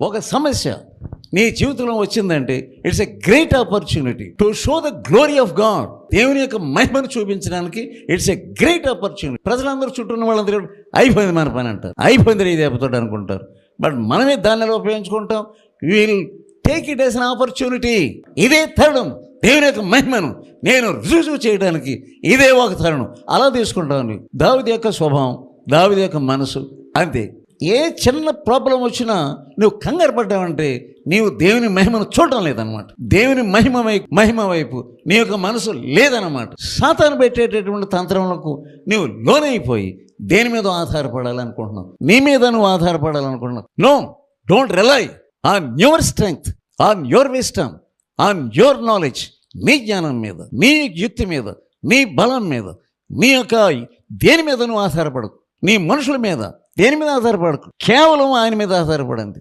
ఒక సమస్య నీ జీవితంలో వచ్చిందంటే it's a great opportunity to show the glory of God. దేవుని యొక్క మహిమను చూపించడానికి ఇట్స్ ఎ గ్రేట్ ఆపర్చునిటీ. ప్రజలందరూ చుట్టూ ఉన్న వాళ్ళందరూ అయిపోయింది మన పని అంటారు, అయిపోయింది ఇది అయిపోతాడు అనుకుంటారు. బట్ మనమే దాన్ని ఎలా ఉపయోగించుకుంటాం? Will take it as an opportunity. ఇదే తరుణం దేవుని యొక్క మహిమను నేను రుజువు చేయడానికి ఇదే ఒక తరుణం. అలా తీసుకుంటాను. దావీదు యొక్క స్వభావం, దావీదు యొక్క మనసు అంతే. ఏ చిన్న ప్రాబ్లం వచ్చినా నువ్వు కంగారు పడ్డావంటే నీవు దేవుని మహిమను చూడటం లేదనమాట. దేవుని మహిమ వైపు నీ యొక్క మనసు లేదన్నమాట. సాతాను పెట్టేటటువంటి తంత్రములకు నీవు లోనైపోయి దేని మీద ఆధారపడాలనుకుంటున్నావు, నీ మీద నువ్వు ఆధారపడాలనుకుంటున్నావు. No, don't rely on your strength, on your wisdom, on your knowledge. నీ జ్ఞానం మీద, నీ యుక్తి మీద, నీ బలం మీద, నీ యొక్క దేని మీద నువ్వు ఆధారపడకు. నీ మనుషుల మీద దేని మీద ఆధారపడకు, కేవలం ఆయన మీద ఆధారపడింది.